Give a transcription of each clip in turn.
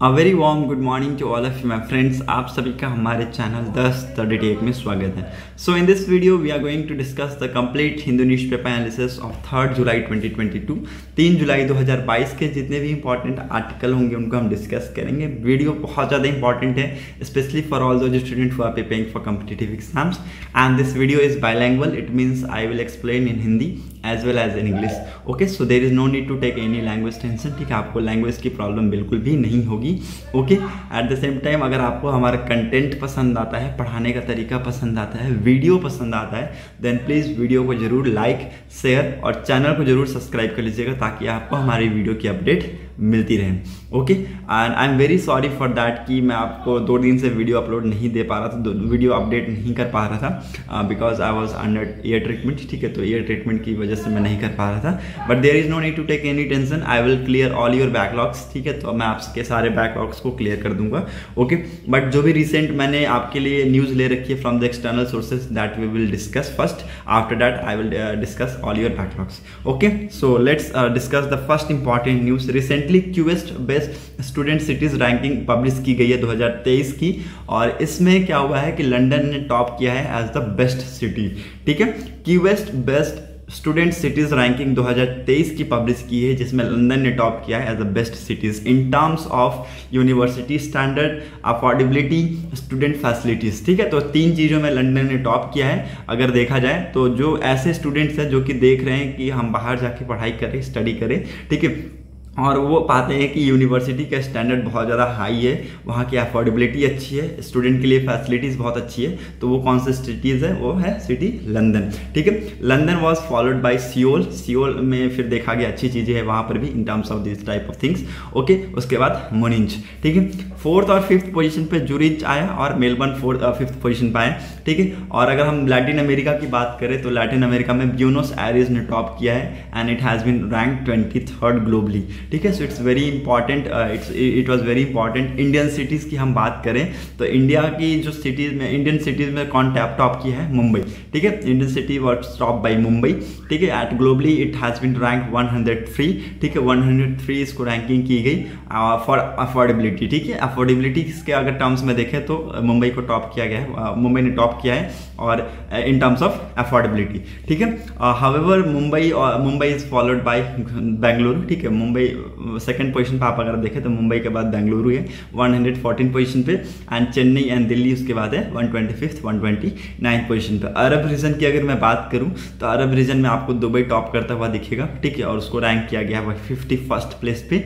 A very warm good morning to all of my friends. आप सभी का हमारे चैनल 10 स्टडी टेक में स्वागत है। So in this video we are going to discuss the complete Hindu newspaper analysis of 3 जुलाई 2022। 3 जुलाई 2022 के जितने भी इंपॉर्टेंट आर्टिकल होंगे उनको हम डिस्कस करेंगे। वीडियो बहुत ज़्यादा इंपॉर्टेंट है, specially for all those student who are preparing for competitive exams and this video is bilingual. It means I will explain in Hindi as well as in English. Okay, so there is no need to take any language tension. ठीक है, आपको language की problem बिल्कुल भी नहीं होगी। Okay, at the same time अगर आपको हमारा कंटेंट पसंद आता है, पढ़ाने का तरीका पसंद आता है, वीडियो पसंद आता है, देन प्लीज़ वीडियो को जरूर लाइक शेयर और चैनल को जरूर सब्सक्राइब कर लीजिएगा ताकि आपको हमारी वीडियो की अपडेट मिलती रहे। Okay, and I am very sorry for that कि मैं आपको 2 दिन से वीडियो अपलोड नहीं दे पा रहा था, वीडियो अपडेट नहीं कर पा रहा था because I was under year treatment. ठीक है, तो ईयर ट्रीटमेंट की वजह से मैं नहीं कर पा रहा था, but there is no need to take any tension. I will clear all your backlogs. ठीक है, तो मैं आपके सारे बैकलॉग्स को क्लियर कर दूंगा। ओके, बट जो भी रिसेंट मैंने आपके लिए न्यूज़ ले रखी है from the external sources that we will discuss first, after that I will discuss all your backlogs. Okay, so let's discuss the first important news. Recently QS best student cities ranking publish की गई है 2023 की, और इसमें क्या हुआ है कि लंदन ने टॉप किया है एज द बेस्ट सिटी। ठीक है, QS best student cities ranking 2023 की पब्लिश की है, जिसमें लंदन ने टॉप किया है as the best cities in terms of university standard, affordability, student facilities. ठीक है, तो 3 चीज़ों में लंदन ने टॉप किया है। अगर देखा जाए तो जो ऐसे स्टूडेंट्स हैं जो कि देख रहे हैं कि हम बाहर जाके पढ़ाई करें, स्टडी करें, ठीक है, और वो पाते हैं कि यूनिवर्सिटी का स्टैंडर्ड बहुत ज़्यादा हाई है, वहाँ की अफोर्डेबिलिटी अच्छी है, स्टूडेंट के लिए फैसिलिटीज़ बहुत अच्छी है, तो वो कौन सी सिटीज़ है? वो है सिटी लंदन। ठीक है, London was followed by Seoul. Seoul में फिर देखा गया अच्छी चीज़ें हैं वहाँ पर भी इन terms of this type of things. Okay, उसके बाद मुनिंज। ठीक है, 4th और 5th पोजीशन पे जूरिच आया और मेलबर्न 4th और 5th पोजीशन पे आया। ठीक है, और अगर हम लैटिन अमेरिका की बात करें तो लैटिन अमेरिका में ब्यूनोस एयर्स ने टॉप किया है and it has been rank 23rd globally. ठीक है, so it's very important, it was very important. Indian cities की हम बात करें तो इंडिया की जो सिटीज़ में, इंडियन सिटीज़ में कौन टॉप किया है? मुंबई। ठीक है, Indian city was top by Mumbai. ठीक है, at globally it has been rank 103। ठीक है, 103 इसको रैंकिंग की गई फॉर अफोर्डेबिलिटी। ठीक है, अफोर्डेबिलिटी के अगर टर्म्स में देखें तो मुंबई को टॉप किया गया है, मुंबई ने टॉप किया है और इन टर्म्स ऑफ अफोर्डेबिलिटी। ठीक है, however Mumbai is followed bye Bengaluru. ठीक है, मुंबई सेकंड पोजीशन पे आप अगर देखें तो मुंबई के बाद बेंगलुरु है 114 पोजीशन पे, एंड चेन्नई एंड दिल्ली उसके बाद है 125th 129 पोजीशन पे। अरब रीजन की अगर मैं बात करूं तो अरब रीजन में आपको दुबई टॉप करता हुआ दिखेगा। ठीक है, और उसको रैंक किया गया है 51st प्लेस पे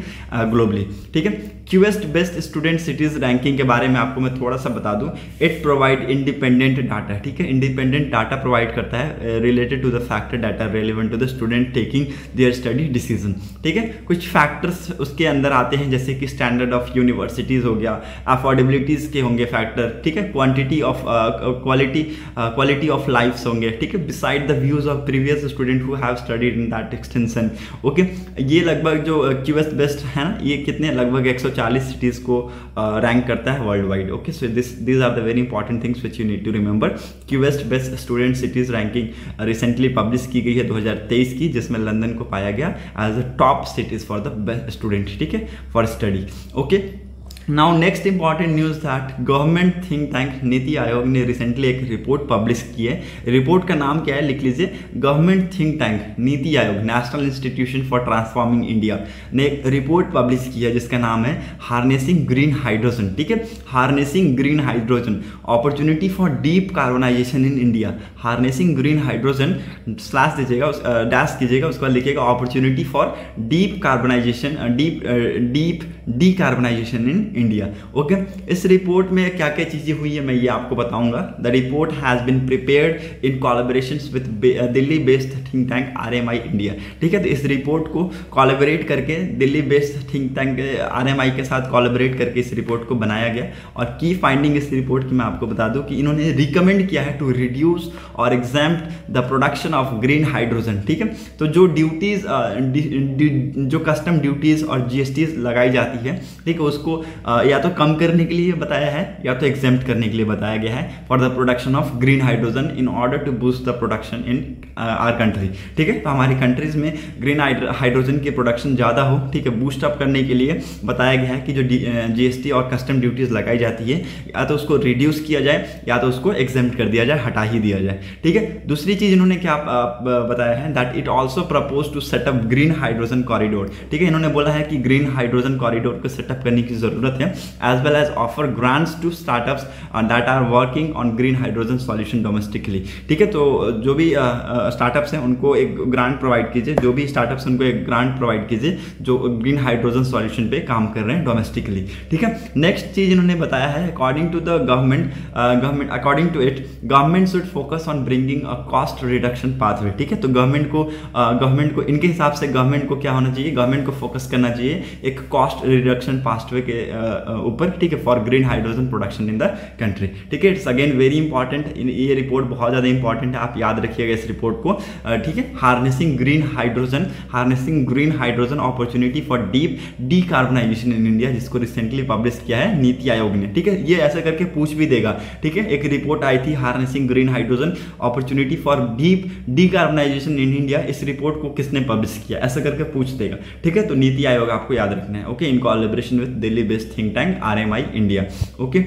ग्लोबली। ठीक है, QS best student cities ranking के बारे में आपको मैं थोड़ा सा बता दूं। It provide independent data. ठीक है, इंडिपेंडेंट डाटा प्रोवाइड करता है related to the factor data relevant to the student taking their study decision. ठीक है, कुछ फैक्टर्स उसके अंदर आते हैं जैसे कि स्टैंडर्ड ऑफ यूनिवर्सिटीज हो गया, अफोर्डेबिलिटीज के होंगे फैक्टर। ठीक है, quantity of quality of lifes होंगे। ठीक है, beside the views of previous student who have studied in that extension. Okay, ये लगभग जो क्यूएस्ट बेस्ट है ना, ये कितने लगभग 140 सिटीज को रैंक करता है world wide. Okay, so these are the very important things which you need to remember. QS best student cities ranking recently publish की गई है 2023 की, जिसमें लंदन को पाया गया as a top cities for the best student. ठीक है, for study. Okay, now next important news that government think tank NITI Aayog ने रिसेंटली एक रिपोर्ट पब्लिश की है। रिपोर्ट का नाम क्या है? लिख लीजिए, गवर्नमेंट थिंक टैंक नीति आयोग national institution for transforming India ने एक रिपोर्ट पब्लिश की है जिसका नाम है हार्नेसिंग ग्रीन हाइड्रोजन। ठीक है, harnessing green hydrogen opportunity for deep carbonisation in India. Harnessing green hydrogen slash दीजिएगा, डैश कीजिएगा, उसके बाद लिखिएगा opportunity for deep carbonisation, deep decarbonisation in India. Okay, इस रिपोर्ट में क्या क्या चीजें हुई है मैं ये आपको बताऊंगा। The report has been prepared in collaboration with Delhi based think tank RMI India. ठीक है, तो इस रिपोर्ट को कोलैबोरेट करके Delhi based think tank RMI के साथ कोलैबोरेट करके इस रिपोर्ट को बनाया गया। और की फाइंडिंग इस रिपोर्ट की मैं आपको बता दूं कि इन्होंने रिकमेंड किया है टू रिड्यूस और exempt the production of green hydrogen. ठीक है, तो जो ड्यूटीज जो कस्टम ड्यूटीज और जीएसटीज लगाई जाती है, ठीक है, उसको या तो कम करने के लिए बताया है या तो एग्जेम्प्ट करने के लिए बताया गया है for the production of green hydrogen in order to boost the production in our country. ठीक है, तो हमारी कंट्रीज में ग्रीन हाइड्रोजन की प्रोडक्शन ज़्यादा हो, ठीक है, बूस्ट अप करने के लिए बताया गया है कि जो GST और कस्टम ड्यूटीज लगाई जाती है या तो उसको रिड्यूस किया जाए या तो उसको एग्जेम्प्ट कर दिया जाए, हटा ही दिया जाए। ठीक है, दूसरी चीज इन्होंने क्या बताया है that it also propose to set up green hydrogen corridor. ठीक है, इन्होंने बोला है कि ग्रीन हाइड्रोजन कॉरिडोर को सेटअप करने की जरूरत है as well as offer grants to startups that are working on green hydrogen solution domestically. ठीक है, तो जो भी स्टार्टअप्स हैं उनको एक ग्रांट प्रोवाइड कीजिए, जो भी स्टार्टअप्स उनको एक ग्रांट प्रोवाइड कीजिए जो ग्रीन हाइड्रोजन सॉल्यूशन पे काम कर रहे हैं डोमेस्टिकली। ठीक है, नेक्स्ट चीज इन्होंने बताया है according to the government according to it government should focus on bringing a cost reduction pathway. ठीक है, तो गवर्नमेंट को इनके हिसाब से गवर्नमेंट को क्या होना चाहिए, गवर्नमेंट को फोकस करना चाहिए एक कॉस्ट रिडक्शन पाथवे के ऊपर। ठीक है, for green hydrogen production in the country. ठीक है, इट्स अगेन वेरी इंपॉर्टेंट, ये रिपोर्ट बहुत ज़्यादा इंपॉर्टेंट है, आप याद रखिएगा इस रिपोर्ट को। ठीक है, harnessing green hydrogen opportunity for deep decarbonisation in India, जिसको रिसेंटली पब्लिश किया है नीति आयोग ने। ठीक है, ये ऐसा करके पूछ भी देगा। ठीक है, एक रिपोर्ट आई थी harnessing green hydrogen opportunity for deep decarbonisation in India, इस रिपोर्ट को किसने पब्लिश किया, ऐसा करके पूछ देगा। ठीक है, तो नीति आयोग आपको याद रखना है। Okay, in collaboration with Delhi based think tank RMI India. Okay,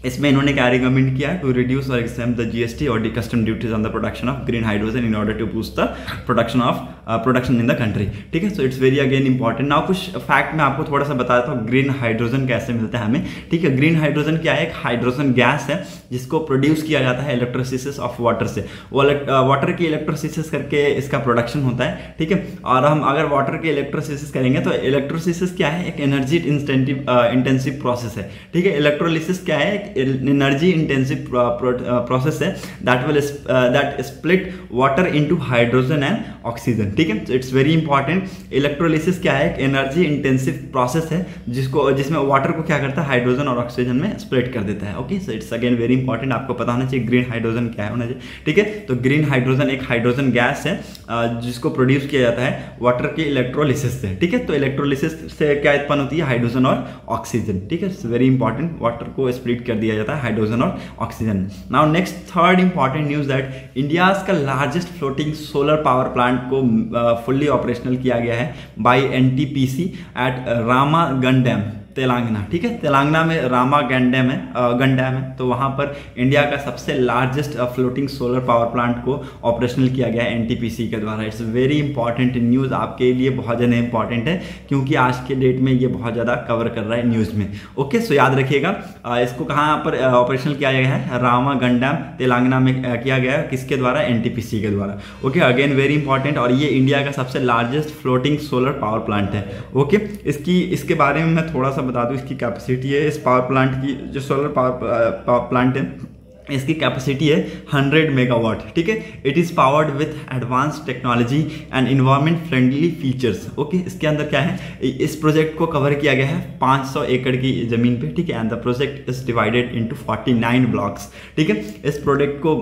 इसमें इन्होंने क्या रिकमेंड किया टू रिड्यूस और एग्जेम्प्ट द GST और the custom duties on the production of green hydrogen in order to boost the production in the country. ठीक है, so it's very again important. Now कुछ fact मैं आपको थोड़ा सा बता देता हूँ ग्रीन हाइड्रोजन कैसे मिलता है हमें। ठीक है, ग्रीन हाइड्रोजन क्या है, एक हाइड्रोजन गैस है जिसको प्रोड्यूस किया जाता है इलेक्ट्रोसिस ऑफ वाटर से। वो वाटर की इलेक्ट्रोसिस करके इसका प्रोडक्शन होता है। ठीक है, और हम अगर वाटर की इलेक्ट्रोसिस करेंगे तो इलेक्ट्रोसिस क्या है, एक एनर्जी इंटेंसिव प्रोसेस है। ठीक है, इलेक्ट्रोलिसिस क्या है, एनर्जी इंटेंसिव प्रोसेस है that split water into hydrogen and oxygen. ठीक है, इट्स वेरी इंपॉर्टेंट। इलेक्ट्रोलिसिस क्या है, एक एनर्जी इंटेंसिव प्रोसेस है जिसमें वाटर को क्या करता है, हाइड्रोजन और ऑक्सीजन में स्प्लिट कर देता है। Okay, so it's again very important, आपको पता होना चाहिए ग्रीन हाइड्रोजन क्या है होना चाहिए। ठीक है, तो ग्रीन हाइड्रोजन एक हाइड्रोजन गैस है जिसको प्रोड्यूस किया जाता है वाटर के इलेक्ट्रोलिसिस से। ठीक है, तो इलेक्ट्रोलिसिस से क्या उत्पन्न होती है, हाइड्रोजन और ऑक्सीजन। ठीक है, इट्स वेरी इंपॉर्टेंट, वाटर को स्प्लिट कर दिया जाता है हाइड्रोजन और oxygen. Now next third important news that India's का largest floating solar power plant को फुल्ली ऑपरेशनल किया गया है by NTPC at Ramagundam dam Telangana. ठीक है, तेलंगाना में रामागन डैम है, तो वहाँ पर इंडिया का सबसे largest floating solar power plant को ऑपरेशनल किया गया है NTPC के द्वारा। इट्स वेरी इंपॉर्टेंट न्यूज़, आपके लिए बहुत ज़्यादा इंपॉर्टेंट है क्योंकि आज के डेट में ये बहुत ज़्यादा कवर कर रहा है न्यूज़ में। ओके, सो याद रखिएगा इसको कहाँ पर ऑपरेशनल किया गया है, रामागन डैम तेलंगाना में किया गया है, किसके द्वारा, NTPC के द्वारा। ओके, अगेन वेरी इंपॉर्टेंट, और ये इंडिया का सबसे largest floating solar power plant है। ओके, इसके बारे में मैं थोड़ा सा बता दूं, इसकी कैपेसिटी है इस पावर प्लांट की, जो सोलर पावर प्लांट है इसकी कैपेसिटी है 100 मेगावाट। ठीक है, it is powered with advance technology and environment friendly features. Okay, इसके अंदर क्या है, इस प्रोजेक्ट को कवर किया गया है 500 एकड़ की जमीन पे। ठीक है, and the project is divided into 49 blocks. ठीक है, इस प्रोजेक्ट को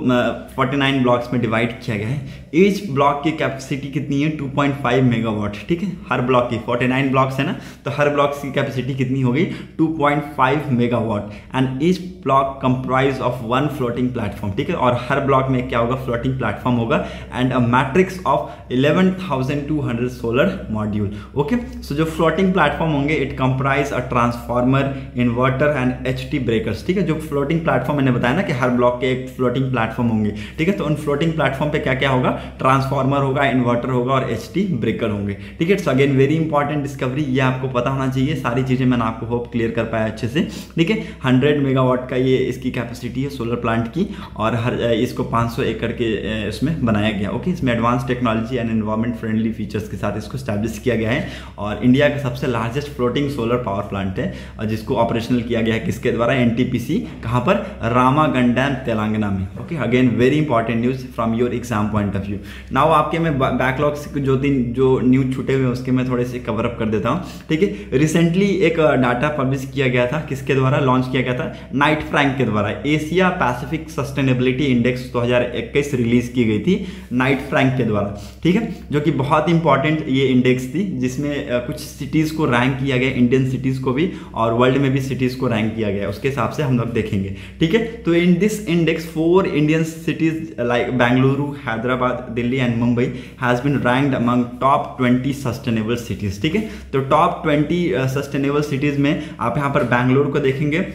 49 ब्लॉक्स में डिवाइड किया गया है। ईच ब्लॉक की कैपेसिटी कितनी है, 2.5 मेगावाट। ठीक है, हर ब्लॉक की 49 ब्लॉक्स है ना, तो हर ब्लॉक की कैपेसिटी कितनी होगी, 2.5 megawatt. And each block comprise of 1 floating platform. ठीक है, और हर ब्लॉक में क्या होगा, फ्लोटिंग प्लेटफॉर्म होगा and a matrix of 11,200 solar module. Okay, so जो फ्लोटिंग प्लेटफॉर्म होंगे it comprise a transformer, inverter and HT breakers. ठीक है, जो फ्लोटिंग प्लेटफॉर्म मैंने बताया ना कि हर ब्लॉक के एक फ्लोटिंग प्लेटफॉर्म होंगे। ठीक है, तो उन फ्लोटिंग प्लेटफॉर्म पे क्या क्या होगा, ट्रांसफार्मर होगा, इन्वर्टर होगा और HT ब्रेकर होंगे। ठीक है, it's again very important discovery, ये आपको पता होना चाहिए। सारी चीजें मैंने आपको होप क्लियर कर पाया अच्छे से। ठीक है, 100 मेगावाट का ये इसकी कैपेसिटी है सोलर प्लांट की, और हर इसको 500 एकड़ के इसमें बनाया गया। ओके, इसमें advance technology and environment friendly features के साथ इसको स्टैब्लिश किया गया है, और इंडिया का सबसे largest floating solar power plant है, और जिसको ऑपरेशनल किया गया है किसके द्वारा, NTPC, कहाँ पर, रामागन डैम तेलंगाना में। Okay, again very important news from your exam point of view. Now आपके मैं बैकलॉग से जो न्यूज छूटे हुए उसके मैं थोड़े से कवर अप कर देता हूँ। ठीक है, रिसेंटली एक डाटा पब्लिश किया गया था, किसके द्वारा लॉन्च किया गया था, नाइट फ्रैंक के द्वारा, Asia Pacific sustainability index 2021 release की गई थी नाइट फ्रैंक के द्वारा, ठीक है, जो कि बहुत इंपॉर्टेंट ये इंडेक्स थी, जिसमें कुछ सिटीज को रैंक किया गया, इंडियन सिटीज को भी और वर्ल्ड में भी सिटीज को रैंक किया गया, उसके हिसाब से हम लोग देखेंगे, ठीक है। तो in this index 4 Indian cities like Bengaluru, Hyderabad, Delhi and Mumbai has been ranked among top 20 sustainable cities, ठीक है। तो टॉप 20 सस्टेनेबल सिटीज में आप यहाँ पर बेंगलुरु को देखेंगे,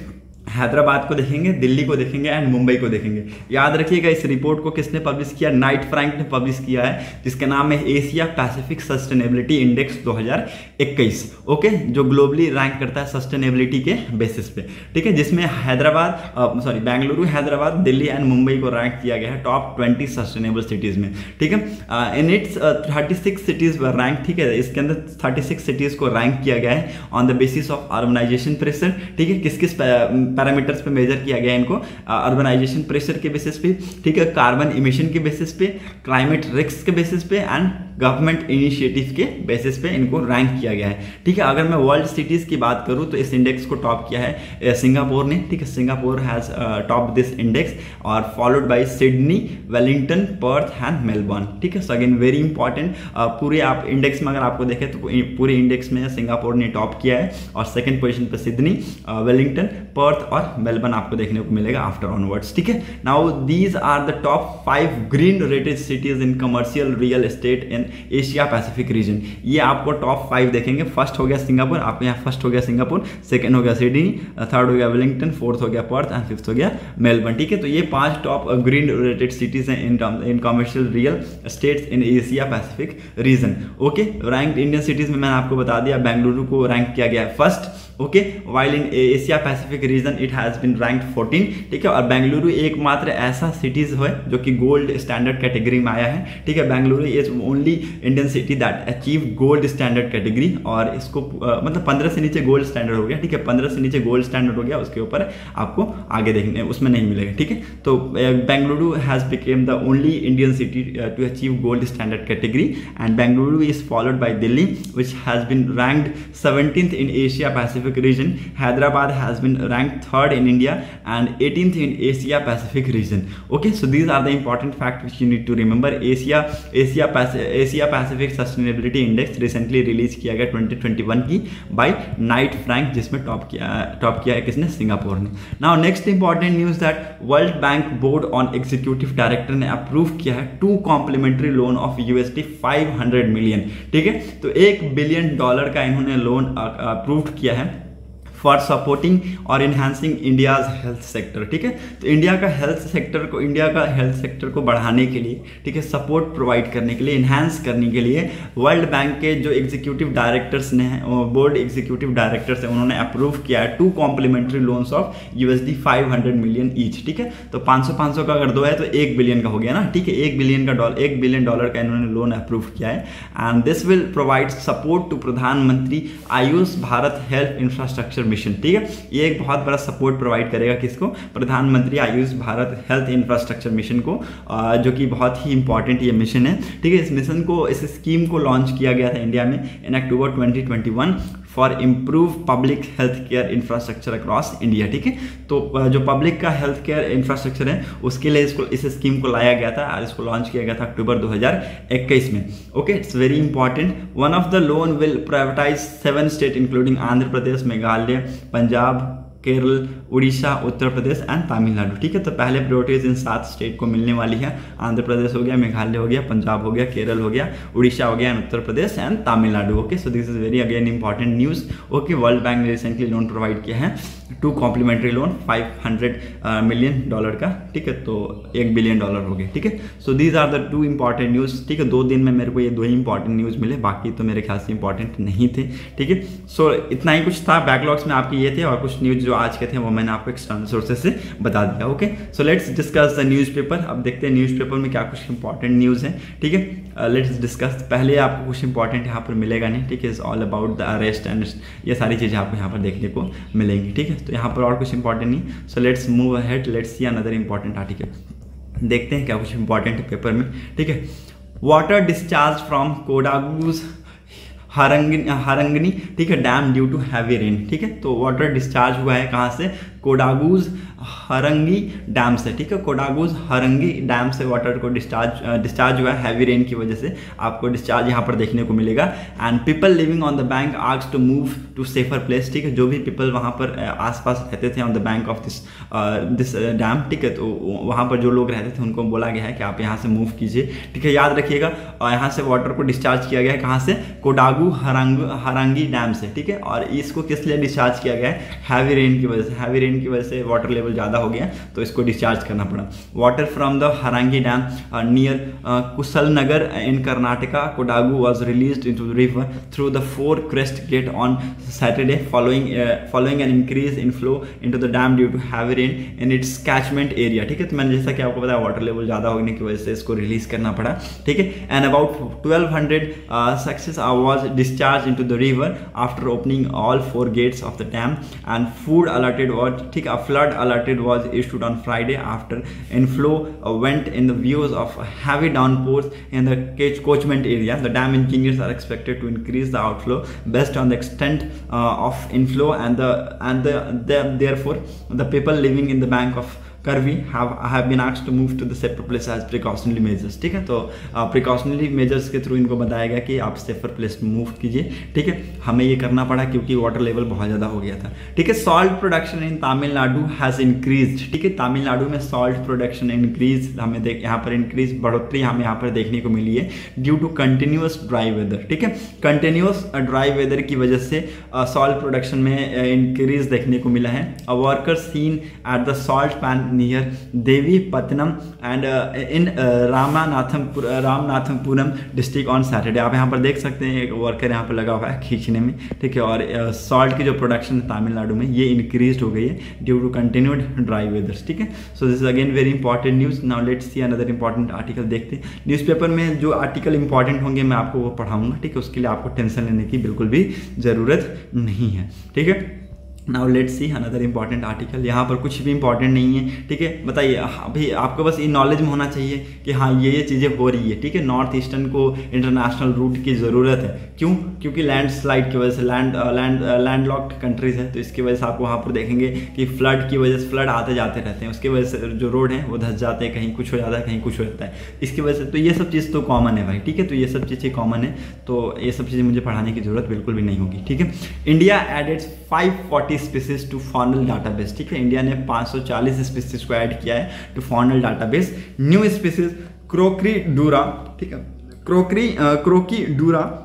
हैदराबाद को देखेंगे, दिल्ली को देखेंगे एंड मुंबई को देखेंगे। याद रखिएगा इस रिपोर्ट को किसने पब्लिश किया, नाइट फ्रैंक ने पब्लिश किया है, जिसका नाम है Asia Pacific sustainability index 2021, okay, जो ग्लोबली रैंक करता है सस्टेनेबिलिटी के बेसिस पे, ठीक है, जिसमें बेंगलुरु, हैदराबाद, दिल्ली एंड मुंबई को रैंक किया गया है टॉप 20 सस्टेनेबल सिटीज में, ठीक है। In its 36 cities were rank, ठीक है, इसके अंदर 36 सिटीज को रैंक किया गया है on the basis of urbanisation pressure, ठीक है, किस किस पैरामीटर्स पे मेजर किया गया इनको, अर्बनाइजेशन प्रेशर के बेसिस पे, ठीक है, कार्बन इमिशन के बेसिस पे, क्लाइमेट रिस्क के बेसिस पे एंड गवर्नमेंट इनिशिएटिव के बेसिस पे इनको रैंक किया गया है, ठीक है। अगर मैं वर्ल्ड सिटीज की बात करूं तो इस इंडेक्स को टॉप किया है सिंगापुर ने, ठीक है, Singapore has top this index और followed by Sydney, Wellington, Perth and Melbourne, ठीक है। सो अगेन वेरी इंपॉर्टेंट, पूरे आप इंडेक्स में अगर आपको देखें तो पूरे इंडेक्स में सिंगापुर ने टॉप किया है और सेकंड पोजीशन पर सिडनी, वेलिंगटन, पर्थ और मेलबर्न आपको देखने को मिलेगा आफ्टर ऑनवर्ड्स, ठीक है। Now these are the top 5 green rated cities in commercial real estate in Asia Pacific region. ये आपको टॉप 5 देखेंगे, फर्स्ट हो गया सिंगापुर, आपके यहाँ फर्स्ट हो गया सिंगापुर, सेकंड हो गया सिडनी, थर्ड हो गया वेलिंगटन, फोर्थ हो गया पर्थ एंड फिफ्थ हो गया मेलबर्न, ठीक है। तो ये 5 टॉप ग्रीन रेटेड सिटीज हैं इन कमर्शियल रियल एस्टेट्स इन Asia Pacific reason, okay. Rank Indian cities में मैंने आपको बता दिया, बेंगलुरु को रैंक किया गया है first, okay, while in Asia Pacific region it has been ranked 14, ठीक है। और बेंगलुरु एकमात्र ऐसा सिटीज है जो कि गोल्ड स्टैंडर्ड कैटेगरी में आया है, ठीक है। Bengaluru is only Indian city that achieve gold standard category, और इसको मतलब 15 से नीचे गोल्ड स्टैंडर्ड हो गया, ठीक है, 15 से नीचे गोल्ड स्टैंडर्ड हो गया, उसके ऊपर आपको आगे देखने उसमें नहीं मिलेगा, ठीक है। तो Bengaluru has become the only Indian city to achieve gold standard category and Bengaluru is followed by Delhi which has been ranked 17th in Asia Pacific region. Hyderabad has been ranked 3rd in India and 18th in Asia Pacific region. Okay, so these are the important facts which you need to remember. Asia Pacific Sustainability Index recently release किया गया 2021 की by Knight Frank, जिसमें top किया है किसने, Singapore ने। Now next important news that World Bank Board on Executive Director ने approve किया है 2 complimentary loan of $500 million, ठीक है। तो $1 बिलियन का इन्होंने लोन अप्रूव किया है फॉर सपोर्टिंग और इन्हांसिंग इंडियाज हेल्थ सेक्टर, ठीक है। तो इंडिया का हेल्थ सेक्टर को बढ़ाने के लिए, ठीक है, सपोर्ट प्रोवाइड करने के लिए, इन्हांस करने के लिए वर्ल्ड बैंक के जो एग्जीक्यूटिव डायरेक्टर्स ने बोर्ड एग्जीक्यूटिव डायरेक्टर्स हैं, उन्होंने अप्रूव किया है 2 complementary loans of $500 million each, ठीक है। तो 500 का अगर 2 है तो 1 बिलियन का हो गया ना, ठीक है, $1 बिलियन का इन्होंने लोन अप्रूव किया है and this will provide support to Pradhan Mantri Ayush Bharat health infrastructure mission, ठीक है। ये एक बहुत बड़ा सपोर्ट प्रोवाइड करेगा किसको, प्रधानमंत्री Ayush Bharat health infrastructure mission को, जो कि बहुत ही इंपॉर्टेंट ये मिशन है, ठीक है। इस मिशन को, इस स्कीम को लॉन्च किया गया था इंडिया में इन अक्टूबर 2021 for improve public health care infrastructure across India, ठीक है। तो जो पब्लिक का हेल्थ केयर इंफ्रास्ट्रक्चर है उसके लिए इस स्कीम को लाया गया था और इसको लॉन्च किया गया था अक्टूबर 2021 में, okay. It's very important. One of the loan will privatise 7 state including Andhra Pradesh, Meghalaya, Punjab, Kerala, Orissa, Uttar Pradesh and Tamil Nadu, ठीक है। तो पहले प्रायोरिटीज इन 7 स्टेट को मिलने वाली है, आंध्र प्रदेश हो गया, मेघालय हो गया, पंजाब हो गया, केरल हो गया, उड़ीसा हो गया and Uttar Pradesh and Tamil Nadu, okay. So this is very again important news, okay. World bank ने रिसेंटली लोन प्रोवाइड किया है 2 कॉम्प्लीमेंट्री लोन $500 million का, ठीक है। तो $1 बिलियन हो गए, ठीक है। So these are the 2 important news, ठीक है। 2 दिन में मेरे को ये 2 ही इंपॉर्टेंट न्यूज़ मिले, बाकी तो मेरे ख्याल से इंपॉर्टेंट नहीं थे, ठीक है। सो इतना ही कुछ था, बैकलॉग्स में आपके ये थे और कुछ न्यूज़ जो आज के थे वो मैंने आपको एक्सटर्नल सोर्सेज से बता दिया, okay. So let's discuss the newspaper. अब देखते हैं न्यूज़पेपर में क्या कुछ इंपॉर्टेंट न्यूज़ है, ठीक है। Let's discuss. पहले आपको कुछ इंपॉर्टेंट यहाँ पर मिलेगा नहीं, ठीक है। Is all about the arrest and ये सारी चीज़ें आपको यहाँ पर देखने को मिलेंगी, ठीक है। तो यहाँ पर और कुछ इंपॉर्टेंट नहीं। So let's move ahead, let's see another important article. देखते हैं क्या कुछ इंपॉर्टेंट है पेपर में, ठीक है। Water discharge from Kodagu's Harangi, ठीक है, dam due to heavy rain, ठीक है। तो वाटर डिस्चार्ज हुआ है कहाँ से, कोडागूज हरंगी डैम से, ठीक है, कोडागूज हरंगी डैम से वाटर को डिस्चार्ज हुआ है हैवी रेन की वजह से, आपको डिस्चार्ज यहाँ पर देखने को मिलेगा। And people living on the bank asked to move to safer place, ठीक है, जो भी पीपल वहाँ पर आसपास रहते थे on the bank of this dam, ठीक है, तो वहाँ पर जो लोग रहते थे उनको बोला गया है कि आप यहाँ से मूव कीजिए, ठीक है, याद रखिएगा। और यहाँ से वाटर को डिस्चार्ज किया गया है कहाँ से, कोडागू हरंगी डैम से, ठीक है। और इसको किस लिए डिस्चार्ज किया गया है, हैवी रेन की वजह से, हैवी रेन की वजह से वाटर लेवल ज़्यादा हो गया तो इसको डिस्चार्ज करना पड़ा। Water from the Harangi dam near Kushalnagar in Karnataka, Kodagu was released into the river through the 4 crest gate on Saturday following an increase in flow into the dam due to heavy rain in its catchment area, ठीक है। तो मैंने जैसा कि आपको बताया water level ज़्यादा होने की वजह से इसको रिलीज करना पड़ा, ठीक है। And about 1200 success was discharged into the river after opening all 4 gates of the dam, and food alerted was, ठीक है, flood alerted was issued on Friday after inflow went in the views of heavy downpours in the catchment area. The dam engineers are expected to increase the outflow based on the extent of inflow and therefore the people living in the bank of Karvi have been asked to move to the safer place as precautionary measures, ठीक है। तो precautionary measures के through इनको बताया गया कि आप safer place में मूव कीजिए, ठीक है। हमें ये करना पड़ा क्योंकि वाटर लेवल बहुत ज़्यादा हो गया था, ठीक है। Salt production in Tamil Nadu has increased, ठीक है, तमिलनाडु में सॉल्ट प्रोडक्शन इंक्रीज, हमें यहाँ पर इंक्रीज बढ़ोतरी हमें यहाँ पर देखने को मिली है due to continuous dry weather, ठीक है। कंटिन्यूस ड्राई वेदर की वजह से सॉल्ट प्रोडक्शन में इंक्रीज देखने को मिला है। A worker seen at the salt pan near Devipattinam and in Ramanathapuram district on Saturday. आप यहाँ पर देख सकते हैं एक वर्कर यहाँ पर लगा हुआ है खींचने में, ठीक है। और सॉल्ट की जो प्रोडक्शन है तमिलनाडु में ये इंक्रीज हो गई है due to continued dry weathers, ठीक है। So this is again very important news. Now let's see another important article. देखते हैं न्यूज़पेपर में जो आर्टिकल इंपॉर्टेंट होंगे मैं आपको वो पढ़ाऊंगा, ठीक है। उसके लिए आपको टेंशन लेने की बिल्कुल भी ज़रूरत नहीं है, ठीक है। Now let's see another important article. यहाँ पर कुछ भी इंपॉर्टेंट नहीं है, ठीक है। बताइए अभी आपको बस ये नॉलेज में होना चाहिए कि हाँ ये चीज़ें हो रही है, ठीक है। नॉर्थ ईस्टर्न को इंटरनेशनल रूट की ज़रूरत है, क्यों? क्योंकि लैंडस्लाइड की वजह से लैंडलॉक्ड कंट्रीज़ है, तो इसकी वजह से आपको वहाँ पर देखेंगे कि फ्लड की वजह से फ्लड आते जाते रहते हैं, उसकी वजह से जो रोड है वो धंस जाते हैं, कहीं कुछ हो जाता है कहीं कुछ हो जाता है, इसकी वजह से। तो ये सब चीज़ तो कॉमन है भाई, ठीक है। तो ये सब चीज़ें कॉमन है, तो ये सब चीज़ें मुझे पढ़ाने की जरूरत बिल्कुल भी नहीं होगी, ठीक है। India added 540 species to faunal database, ठीक है। इंडिया ने 540 स्पीसीज को ऐड किया है to faunal database. New species Crocidura, ठीक है, क्रोकीडूरा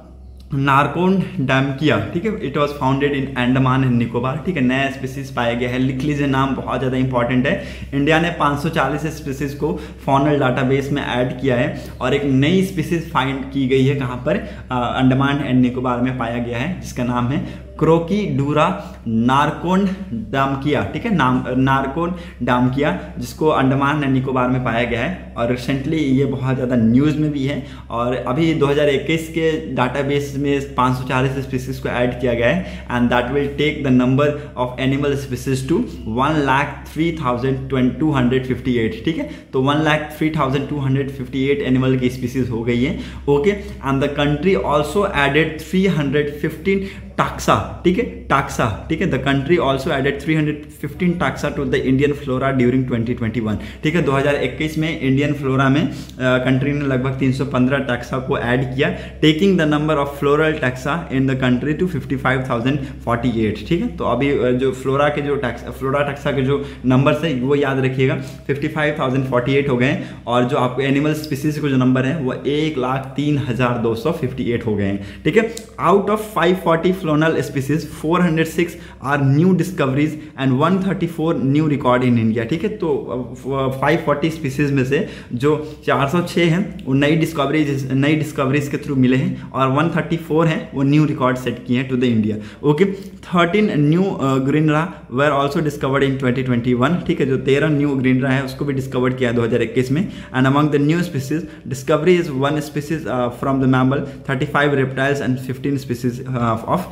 नारकोन डैमकिया, ठीक है, it was founded in Andaman and Nicobar, ठीक है। नया स्पीसीज पाया गया है, लिख लीजिए नाम, बहुत ज़्यादा इंपॉर्टेंट है। इंडिया ने 540 स्पीसीज को फॉनल डाटाबेस में ऐड किया है और एक नई स्पीसीज फाइंड की गई है कहाँ पर, अंडमान एंड निकोबार में पाया गया है, जिसका नाम है क्रोकीडूरा नारकोन डामकिया, ठीक है, नारकोन डामकिया, जिसको अंडमान एंड निकोबार में पाया गया है। और रिसेंटली ये बहुत ज़्यादा न्यूज़ में भी है और अभी 2021 के डाटाबेस में 540 स्पीसीज को ऐड किया गया है and that will take the number of animal species to 1,03,258, ठीक है। तो 1,03,258 एनिमल की स्पीसीज हो गई है, okay. And the country also added 315 taxa, ठीक है, टाक्सा, ठीक है। The country also added 315 taxa to the Indian flora during 2021, ठीक है। 2021 में इंडियन फ्लोरा में कंट्री ने लगभग 315 टाक्सा को ऐड किया, taking the number of floral taxa in the country to 55,048, ठीक है। तो अभी जो फ्लोरा टाक्सा के जो नंबर है वो याद रखिएगा, 55,048 हो गए हैं और जो आपको एनिमल स्पीसीज के जो नंबर है वो 1,03,258 हो गए हैं, ठीक है। Out of 540 floral species 406 are new discoveries and 134 new record in India, ठीक है। तो 540 स्पीसीज में से जो 406 हैं वो नई डिस्कवरीज के थ्रू मिले हैं और 134 हैं वो न्यू रिकॉर्ड सेट किए हैं to the India, okay. 13 new genera were also discovered in 2021, ठीक है। जो 13 न्यू ग्रीनरा है उसको भी डिस्कवर किया 2021 में। And among the new species discovery is 1 species from the mammal, 35 reptiles and 15 species of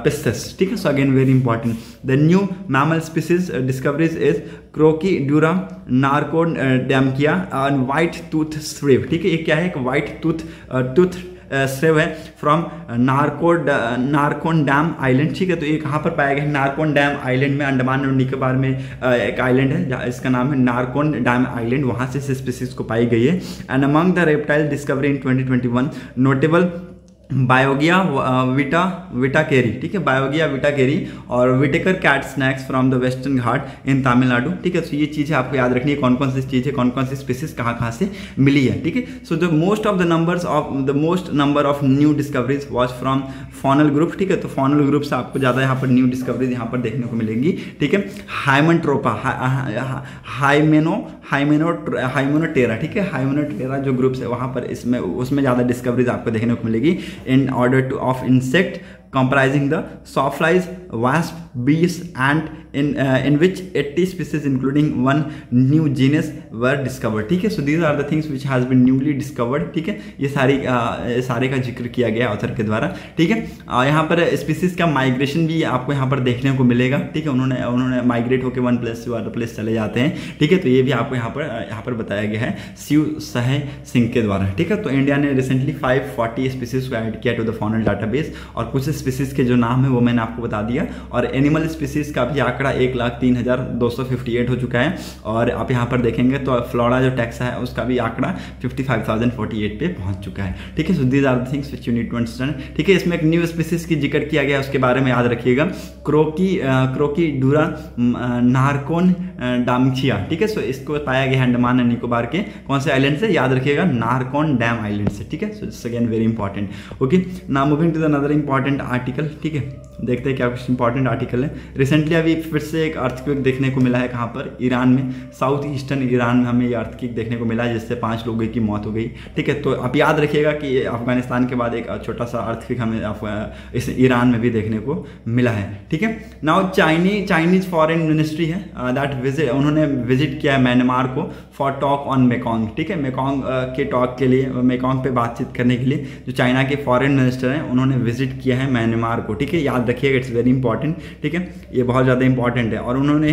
piscis, ठीक है। So again very important, the new mammal species discoveries is Crocidura narcondamica and white tooth shrimp, ठीक है। ये क्या है? एक white tooth स्रेव है from नारकोन dam island, ठीक है। तो ये कहाँ पर पाया गया? नारकोन डैम आइलैंड में, अंडमान और निकोबार में एक आइलैंड है, इसका नाम है नारकोन डैम आइलैंड, वहाँ से इस स्पीसीज को पाई गई है। And among the reptile discovery in 2021 notable Boiga whitakeri, ठीक है, बायोगिया विटाकेरी और Whitaker cat snakes from the western Ghat in Tamil Nadu, ठीक है। तो ये चीज़ें आपको याद रखनी है, कौन कौन सी चीज़ें, कौन कौन सी स्पीसीज कहाँ से मिली है, ठीक है। So the most number of new discoveries was from faunal group, ठीक है। तो फॉनल ग्रुप से आपको ज़्यादा यहाँ पर न्यू डिस्कवरीज यहाँ पर देखने को मिलेंगी, ठीक है। हाइमनट्रोपा, हाइमेनोटेरा, ठीक है, हाइमेनोटेरा जो ग्रुप्स है वहाँ पर उसमें ज़्यादा डिस्कवरीज आपको देखने को मिलेगी in order to of insect comprising the sawflies, wasp, bees, and in which 80 species including one new genus were discovered, ठीक है। so these are the things which has been newly discovered, ठीक है। ये सारे का जिक्र किया गया ऑथर के द्वारा, ठीक है। यहाँ पर स्पीसीज का माइग्रेशन भी आपको यहाँ पर देखने को मिलेगा, ठीक है। उन्होंने माइग्रेट होकर one place to other place चले जाते हैं, ठीक है। तो ये भी आपको यहाँ पर बताया गया है शिव सहाय सिंह के द्वारा, ठीक है। तो इंडिया ने रिसेंटली 540 स्पीसीज को ऐड किया टू द फॉनल डाटाबेस, और कुछ स्पीसीज के जो नाम है वो मैंने आपको बता दिया, और एनिमल स्पीसीज का भी आंकड़ा 1,03,258 हो चुका है। और आप यहाँ पर देखेंगे तो फ्लोरा जो टैक्सा है उसका भी आंकड़ा 55,048 पे पहुंच चुका है, ठीक है। So these are the things which you need to understand, ठीक है। इसमें एक न्यू स्पीसीज की जिक्र किया गया, उसके बारे में याद रखिएगा, क्रोकी डूरा नारकोन डामखिया, ठीक है। सो इसको पाया गया अंडमान एंड निकोबार के कौन से आइलैंड से, याद रखिएगा, नारकोन डैम आइलैंड से, ठीक है। So this again very important, okay. Now moving to the another important article, ठीक है। देखते हैं क्या कुछ इंपॉर्टेंट आर्टिकल है। रिसेंटली अभी फिर से एक अर्थक्वेक देखने को मिला है, कहाँ पर? ईरान में, साउथ ईस्टर्न ईरान में हमें ये अर्थक्वेक देखने को मिला है, जिससे 5 लोगों की मौत हो गई, ठीक है। तो आप याद रखिएगा कि अफगानिस्तान के बाद एक छोटा सा अर्थक्वेक हमें इस ईरान में भी देखने को मिला है, ठीक है। नाउ चाइनीज फॉरेन मिनिस्ट्री है दैट उन्होंने विजिट किया है म्यांमार को फॉर टॉक ऑन मेकॉन्ग, ठीक है। मेकॉन्ग के टॉक के लिए, मेकॉन्ग पे बातचीत करने के लिए जो चाइना के फॉरेन मिनिस्टर हैं उन्होंने विजिट किया है म्यांमार को, ठीक है। याद रखिएगा, इट्स वेरी इंपॉर्टेंट, ठीक है, ये बहुत ज़्यादा इंपॉर्टेंट है। और उन्होंने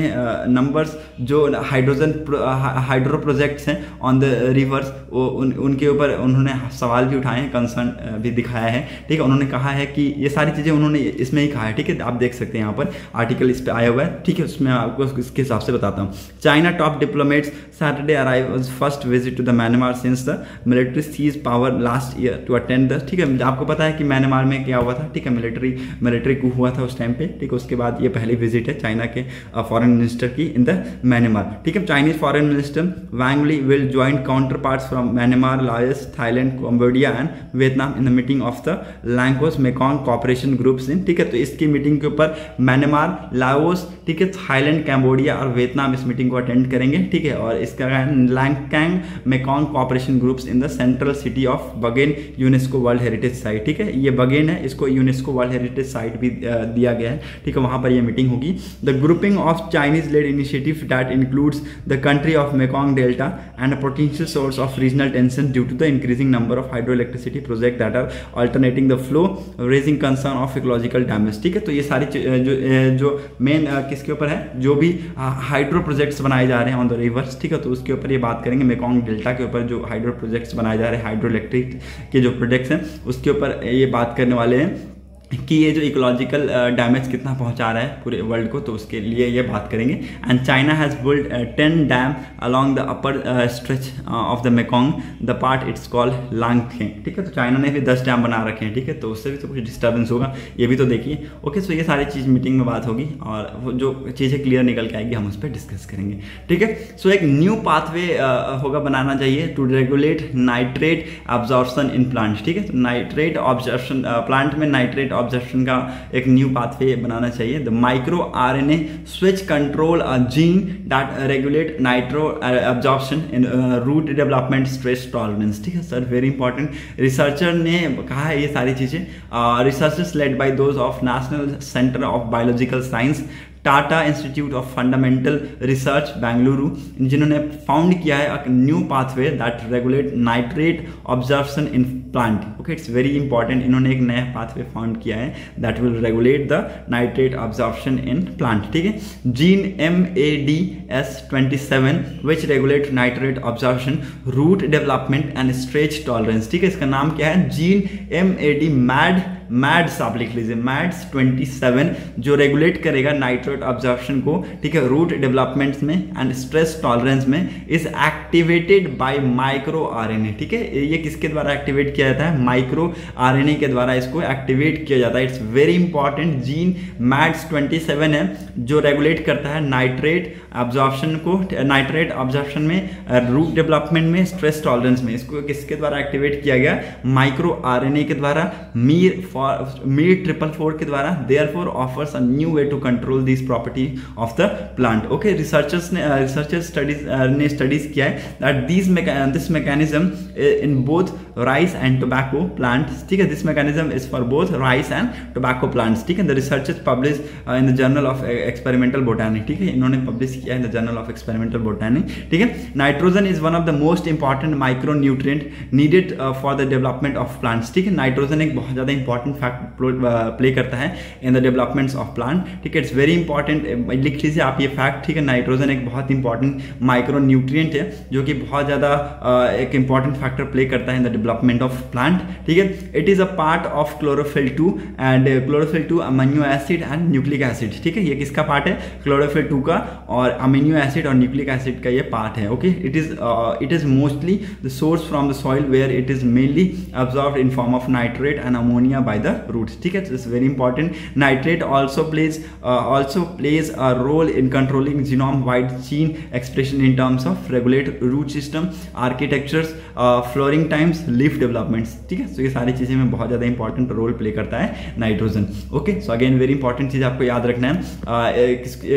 नंबर्स जो हाइड्रो प्रोजेक्ट्स हैं ऑन द रिवर्स, उनके ऊपर उन्होंने सवाल भी उठाए हैं, कंसर्न भी दिखाया है, ठीक है। उन्होंने कहा है कि ये सारी चीज़ें उन्होंने इसमें ही कहा है, ठीक है। आप देख सकते हैं यहाँ पर आर्टिकल इस पर आया हुआ है, ठीक है। उसमें आपको इसके हिसाब से बताता हूँ। China top diplomats Saturday arrivals first visit to the Myanmar since the military seize power last year to attend the, ठीक है। आपको पता है कि म्यांमार में क्या हुआ था, ठीक है, मिलिट्री कू हुआ था उस टाइम पे, ठीक है। उसके बाद ये पहली विजिट है चाइना के फॉरेन मिनिस्टर की इन द म्यांमार, ठीक है। Chinese foreign minister Wang Li will join counterparts from Myanmar, Laos, Thailand, Cambodia and Vietnam in the meeting of the Lancang Mekong cooperation groups in, ठीक है। तो इसकी meeting के ऊपर Myanmar, Laos, ठीक है, थाईलैंड, कंबोडिया और Vietnam इस मीटिंग को अटेंड करेंगे, ठीक है। और इसका Lancang Mekong cooperation groups in the central city of Bagan UNESCO world heritage site, ठीक है। ये बगेन है, इसको यूनेस्को वर्ल्ड हेरिटेज साइट भी दिया गया है, ठीक है। वहाँ पर ये मीटिंग होगी। The grouping of Chinese led initiative that includes the country of Mekong delta and a potential source of regional tension due to the increasing number of hydro electricity project that are alternating the flow, raising concern of ecological damage, ठीक है। तो ये सारी जो main किसके ऊपर है, जो भी हाइड्रो प्रोजेक्ट्स बनाए जा रहे हैं ऑन द रिवर्स, ठीक है। तो उसके ऊपर ये बात करेंगे, मेकॉन्ग डेल्टा के ऊपर जो हाइड्रो प्रोजेक्ट्स बनाए जा रहे हैं, हाइड्रो इलेक्ट्रिक के जो प्रोजेक्ट्स हैं उसके ऊपर ये बात करने वाले हैं कि ये जो इकोलॉजिकल डैमेज कितना पहुंचा रहा है पूरे वर्ल्ड को, तो उसके लिए ये बात करेंगे। And China has build 10 dam along the upper stretch of the Mekong, the part it's called Lancang, ठीक है। तो चाइना ने भी 10 डैम बना रखे हैं, ठीक है। तो उससे भी तो कुछ डिस्टर्बेंस होगा, ये भी तो देखिए, ओके। सो ये सारी चीज़ मीटिंग में बात होगी और वो जो चीज़ें क्लियर निकल के आएगी हम उस पर डिस्कस करेंगे, ठीक है। सो एक न्यू पाथवे होगा बनाना चाहिए to regulate nitrate absorption in plants, ठीक है। तो नाइट्रेट ऑब्जॉर्प्शन, प्लांट में नाइट्रेट ऑब्जर्वेशन का एक न्यू पाथवे बनाना चाहिए। The micro RNA switch control a gene that regulate nitro absorption in root development stress tolerance, ठीक है सर, वेरी इंपॉर्टेंट। रिसर्चर ने कहा है ये सारी चीज़ें, researchers led by those of national centre of biological science Tata institute of fundamental research Bengaluru, जिन्होंने found किया है a new pathway that regulate nitrate absorption in plant. Okay, it's very important. इन्होंने एक नया पाथवे फाउंड किया है that will regulate the nitrate absorption in plant. ठीक है, gene MADS27 which regulate nitrate absorption, root development and stretch tolerance. ठीक है, इसका नाम क्या है? जीन मैड्स आप लिख लीजिए, मैड्स27, जो रेगुलेट करेगा नाइट्रेट ऑब्जर्प्शन को। ठीक है, रूट डेवलपमेंट में एंड स्ट्रेस टॉलरेंस में, is activated by micro RNA। ठीक है, ये किसके द्वारा एक्टिवेट किया जाता है? माइक्रो RNA के द्वारा इसको एक्टिवेट किया जाता है। It's very important. जीन मैड्स27 है जो रेगुलेट करता है नाइट्रेट ऑब्जर्प्शन को, नाइट्रेट ऑब्जर्प्शन में, रूट डेवलपमेंट में, स्ट्रेस टॉलरेंस में। इसको किसके द्वारा एक्टिवेट किया गया? माइक्रो RNA के द्वारा, MIR444 के द्वारा। Therefore offers a new way to control this property of the plant. Okay, researchers ने स्टडीज किया है that this mechanism in both rice and tobacco plants. ठीक है, this mechanism is for both rice and tobacco plants. ठीक है, the researchers publish in the journal of experimental botany. ठीक है, इन्होंने पब्लिश किया है in the journal of experimental botany. ठीक है, nitrogen is one of the most important micro nutrient needed for the development of plants. ठीक है, nitrogen एक बहुत ज्यादा इंपॉर्टेंट फैक्ट प्ले करता है in the developments of plant. ठीक है, इट्स वेरी इंपॉर्टेंट, लिख लीजिए आप ये फैक्ट। ठीक है, नाइट्रोजन एक बहुत इंपॉर्टेंट माइक्रो न्यूट्रिएंट है जो कि बहुत ज्यादा एक इंपॉर्टेंट फैक्टर प्ले करता है in the development of plant. ठीक है, it is a part of chlorophyll 2 and chlorophyll 2 amino acid and nucleic acid. ठीक है, ये किसका पार्ट है? क्लोरोफिल 2 का, और अमीनो एसिड और न्यूक्लिक एसिड का ये पार्ट है। Okay, it is mostly the source from the soil where it is mainly absorbed in form of nitrate and ammonia by the roots. ठीक है, it's very important. Nitrate also plays a role in controlling genome wide gene expression in terms of regulate root system, architectures, flowering times, leaf developments। ठीक है, तो ये सारी चीजें में बहुत ज्यादा इंपॉर्टेंट रोल प्ले करता है नाइट्रोजन। ओके, सो अगेन वेरी इंपॉर्टेंट चीज आपको याद रखना है।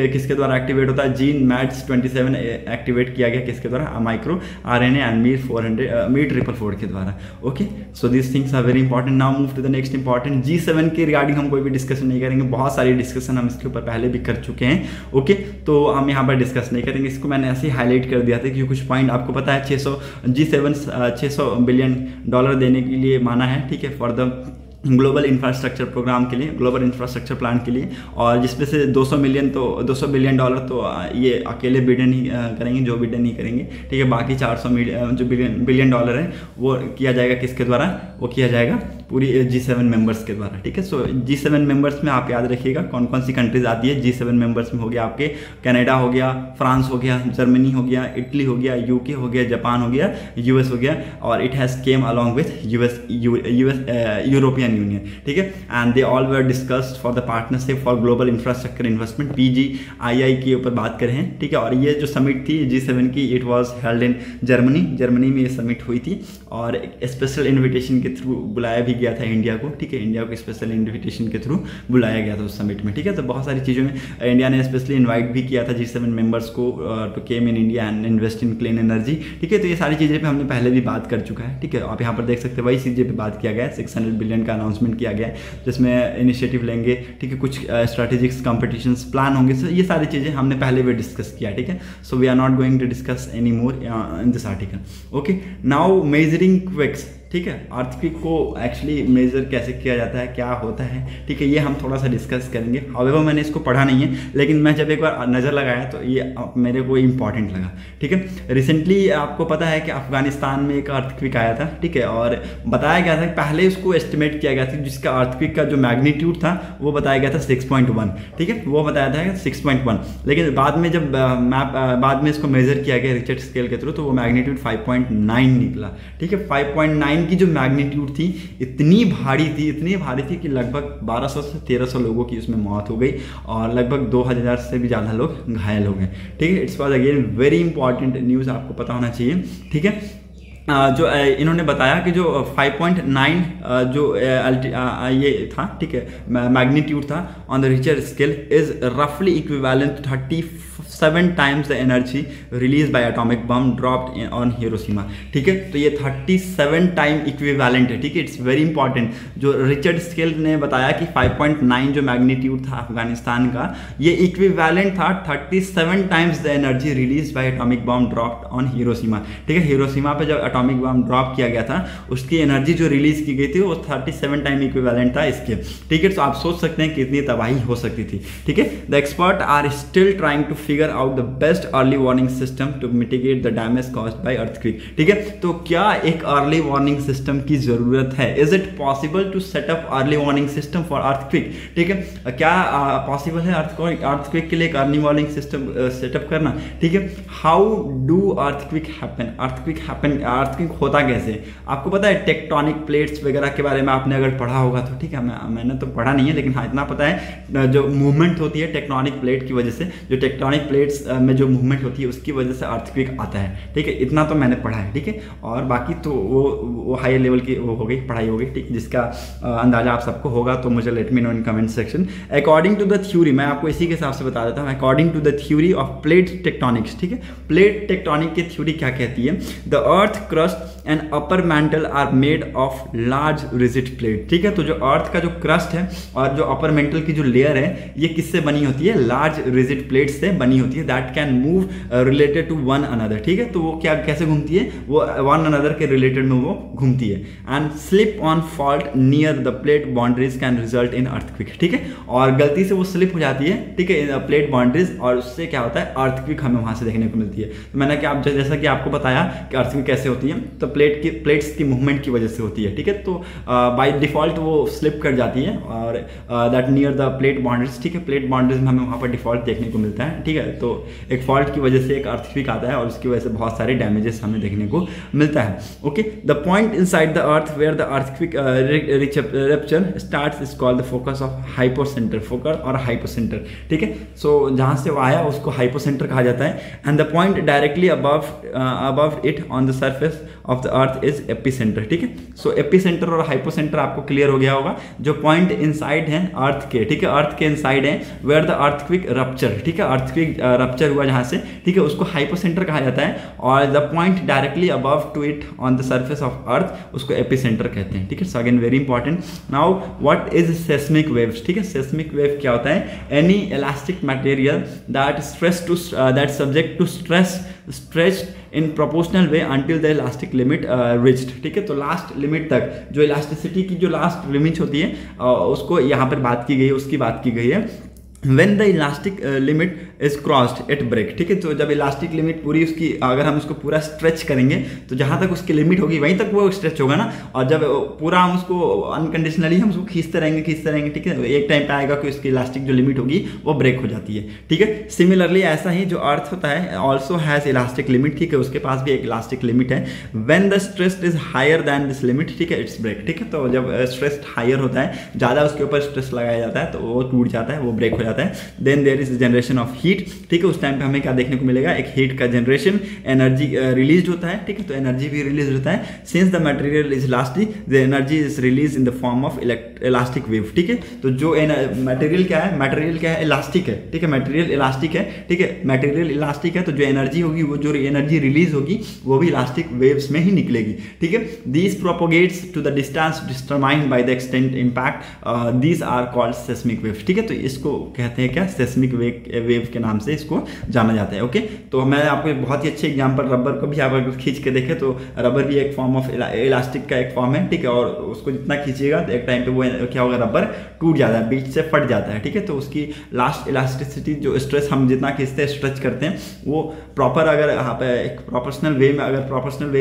किसके द्वारा एक्टिवेट होता है? जीन मैड्स27 एक्टिवेट किया गया किसके द्वारा? माइक्रो RNA एंड MIR444 के द्वारा। Okay, so this things are very important. Now move to the next important. G7 के रिगार्डिंग हम कोई भी डिस्कशन नहीं करेंगे, बहुत सारी डिस्कशन हम इसके ऊपर पहले भी कर चुके हैं। ओके, तो हम यहाँ पर डिस्कस नहीं करेंगे, इसको मैंने ऐसे ही हाईलाइट कर दिया था क्योंकि कुछ पॉइंट आपको पता है। G7 $600 बिलियन देने के लिए माना है। ठीक है, for the global infrastructure program के लिए, ग्लोबल इंफ्रास्ट्रक्चर प्लान के लिए, और जिसमें से $200 बिलियन तो ये अकेले बिडन ही करेंगे, जो बिडन नहीं करेंगे। ठीक है, बाकी 400 जो बिलियन डॉलर है वो किया जाएगा किसके द्वारा? वो किया जाएगा पूरी G7 मेंबर्स के द्वारा। ठीक है, सो G7 मेंबर्स में आप याद रखिएगा कौन कौन सी कंट्रीज आती है। G7 मेंबर्स में हो गया आपके कनाडा हो गया, फ्रांस हो गया, जर्मनी हो गया, इटली हो गया, UK हो गया, जापान हो गया, US हो गया, और it has came along with European union. ठीक है, and they all were discussed for the partnership for global infrastructure investment, PGII के ऊपर बात करें हैं। ठीक है, और ये जो समिट थी G7 की, it was held in Germany में ये समिट हुई थी, और स्पेशल इन्विटेशन के थ्रू बुलाया भी गया था इंडिया को। ठीक है, इंडिया को स्पेशल इन्विटेशन के थ्रू बुलाया गया था उस समिट में। ठीक है, तो बहुत सारी चीज़ों में इंडिया ने स्पेशली इन्वाइट भी किया था G7 मेंबर्स को to came in India and invest in clean energy. ठीक है, तो ये सारी चीज़ें पे हमने पहले भी बात कर चुका है। ठीक है, आप यहाँ पर देख सकते हैं वही चीज़ें पे बात किया गया है। 600 बिलियन का अनाउंसमेंट किया गया है जिसमें इनिशिएटिव लेंगे। ठीक है, कुछ स्ट्रैटेजिक्स कॉम्पिटिशंस प्लान होंगे। सो ये सारी चीज़ें हमने पहले भी डिस्कस किया। ठीक है, so we are not going to discuss any more in this article. Okay, now measuring quakes. ठीक है, अर्थक्वेक को एक्चुअली मेजर कैसे किया जाता है, क्या होता है, ठीक है, ये हम थोड़ा सा डिस्कस करेंगे। हाउएवर मैंने इसको पढ़ा नहीं है, लेकिन मैं जब एक बार नज़र लगाया तो ये मेरे को इंपॉर्टेंट लगा। ठीक है, रिसेंटली आपको पता है कि अफगानिस्तान में एक अर्थक्वेक आया था। ठीक है, और बताया गया था कि पहले उसको एस्टिमेट किया गया था, जिसका अर्थक्वेक का जो मैग्नीट्यूड था वो बताया गया था 6.1। ठीक है, वो बताया था 6.1, लेकिन बाद में जब बाद में इसको मेजर किया गया रिचर्ड स्केल के थ्रू तो वो मैग्नीट्यूड 5.9 निकला। ठीक है, 5.9 की जो मैग्नीट्यूड थी इतनी भारी थी कि लगभग 1200 से 1300 लोगों की उसमें मौत हो गई और लगभग 2000 से भी ज़्यादा लोग घायल हो गए। ठीक है, it's was again very important news, आपको पता होना चाहिए। ठीक है, जो इन्होंने बताया कि जो 5.9 जो ये था, ठीक है, मैग्नीट्यूड था on the Richter scale is रफली equivalent to 37 times the energy release by atomic bomb dropped on Hiroshima. ठीक है, तो ये 37 टाइम इक्विवेलेंट है। ठीक है, इट्स वेरी इंपॉर्टेंट। जो रिचर्ड स्केल ने बताया कि 5.9 जो मैग्नीट्यूड था अफगानिस्तान का, ये इक्विवेलेंट था 37 times the energy release by atomic bomb dropped on Hiroshima. ठीक है, हिरोशिमा पे जब एटॉमिक बम ड्रॉप किया गया था, उसकी एनर्जी जो रिलीज की गई थी वो 37 टाइम इक्विवेलेंट था इसके। ठीक है, तो आप सोच सकते हैं कितनी तबाही हो सकती थी। ठीक है, the expert are still trying to figure out the best early warning system to mitigate the damage caused by earthquake. ठीक है, तो क्या एक अर्ली वार्निंग सिस्टम की जरूरत है? Is it possible to set up early warning system for earthquake? ठीक है, क्या पॉसिबल है अर्थक्वेक के लिए एक अर्ली वार्निंग सिस्टम सेटअप करना? ठीक है, how do earthquake happen? Earthquake होता कैसे? आपको पता है टेक्टोनिक प्लेट्स वगैरह के बारे में आपने अगर पढ़ा होगा तो ठीक है, मैंने तो पढ़ा नहीं है, लेकिन हाँ इतना पता है जो मूवमेंट होती है टेक्टोनिक प्लेट की वजह से, जो टेक्टोनिक प्लेट्स में जो मूवमेंट होती है उसकी वजह से अर्थक्वेक आता है। ठीक है, इतना तो मैंने पढ़ा है। ठीक है, और बाकी तो वो हाई लेवल की वो हो गई, पढ़ाई हो गई। ठीक, जिसका अंदाजा आप सबको होगा तो मुझे let me know in comment section. According to the theory, मैं आपको इसी के हिसाब से बता देता हूँ, according to the theory of plate tectonics. ठीक है, प्लेट टेक्टोनिक की थ्योरी क्या कहती है? The earth crust and upper mantle are made of large rigid plate. ठीक है, तो जो अर्थ का जो क्रस्ट है और जो अपर मेंटल की जो लेयर है, ये किससे बनी होती है? लार्ज रिजिड प्लेट से बनी होती है, that can move related to one another. ठीक है, तो वो क्या कैसे घूमती है? वो वन अनदर के रिलेटेड में वो घूमती है। And slip on fault near the plate boundaries can result in earthquake. ठीक है, और गलती से वो स्लिप हो जाती है, ठीक है, प्लेट बाउंड्रीज, और उससे क्या होता है? अर्थक्वेक हमें वहां से देखने को मिलती है। तो मैंने क्या जैसा कि आपको बताया कि अर्थक्वेक कैसे होती है, तो प्लेट्स की मूवमेंट की वजह से होती है। ठीक है, तो बाय डिफॉल्ट वो स्लिप कर जाती है और that near the plate boundaries. ठीक है, प्लेट बाउंड्रीज में हमें वहाँ पर डिफॉल्ट देखने को मिलता है। ठीक है, तो एक फॉल्ट की वजह से एक अर्थक्वेक आता है और उसकी वजह से बहुत सारे डैमेजेस हमें देखने को मिलता है। Okay, the point inside the earth where the earthquake rupture starts is called the focus of hypocentre, focus और हाइपोसेंटर। ठीक है, सो जहाँ से वो आया उसको हाइपोसेंटर कहा जाता है। And the point directly above it on the surface of the earth is epicentre. ठीक है, सो एपिसेंटर और हाइपोसेंटर आपको क्लियर हो गया होगा। जो पॉइंट इनसाइड है अर्थ के, ठीक है, अर्थ के इनसाइड है, वेयर द अर्थक्वेक रप्चर। ठीक है, अर्थक्वेक रप्चर हुआ जहाँ से, ठीक है, उसको हाइपोसेंटर कहा जाता है। और the point directly above to it on the surface of earth, उसको एपिसेंटर कहते हैं। ठीक है, so again very important. Now what is seismic waves? ठीक है, सेस्मिक वेव क्या होता है? Any elastic material that subject to stretch in proportional way until the elastic limit reached. ठीक है, तो लास्ट लिमिट तक जो इलास्टिसिटी की जो लास्ट लिमिट होती है उसको यहाँ पर बात की गई है, उसकी बात की गई है। When the elastic limit is crossed it break। ठीक है, तो जब इलास्टिक लिमिट पूरी उसकी, अगर हम उसको पूरा स्ट्रेच करेंगे तो जहाँ तक उसकी लिमिट होगी वहीं तक वो स्ट्रेच होगा ना, और जब पूरा हम उसको अनकंडीशनली हम उसको खींचते रहेंगे। ठीक है, एक टाइम पे आएगा कि उसकी इलास्टिक जो लिमिट होगी वो ब्रेक हो जाती है। ठीक है, सिमिलरली ऐसा ही जो अर्थ होता है ऑल्सो हैज इलास्टिक लिमिट। ठीक है, उसके पास भी एक इलास्टिक लिमिट है। When the stress is higher than this limit, ठीक है, इट्स ब्रेक। ठीक है, तो जब स्ट्रेस हायर होता है, ज़्यादा उसके ऊपर स्ट्रेस लगाया जाता है तो वो टूट जाता है, वो ब्रेक हो जाता है। Then there is generation of heat. ठीक है, उस टाइम पे हमें क्या देखने को मिलेगा? एक हीट का जनरेशन, एनर्जी रिलीज होता है। ठीक है, तो एनर्जी भी रिलीज होता है। Since the material is elastic the energy is release in the form of elastic wave. ठीक है, तो जो मटेरियल क्या है? मटेरियल क्या है? इलास्टिक है। ठीक है, मटेरियल इलास्टिक है। ठीक है, मटेरियल इलास्टिक है, तो जो एनर्जी होगी, वो जो एनर्जी रिलीज होगी वो भी इलास्टिक वेव्स में ही निकलेगी। ठीक है, these propagates to the distance determined by the extent impact, these are called seismic waves. ठीक है, तो इसको कहते हैं क्या? सेस्मिक वेव के नाम से इसको जाना जाता है। ओके, तो मैं आपको बहुत ही अच्छे एग्जांपल, रबर को भी आप अगर खींच के देखें तो रबर भी एक फॉर्म ऑफ इलास्टिक का एक फॉर्म है। ठीक है, और उसको जितना खींचिएगा तो एक टाइम पे वो क्या होगा? रबर टूट जाता है, बीच से फट जाता है। ठीक है, तो उसकी लास्ट इलास्टिसिटी, जो स्ट्रेस हम जितना खींचते हैं, स्ट्रेच करते हैं, वो प्रॉपर अगर यहाँ पे एक प्रोपोर्शनल वे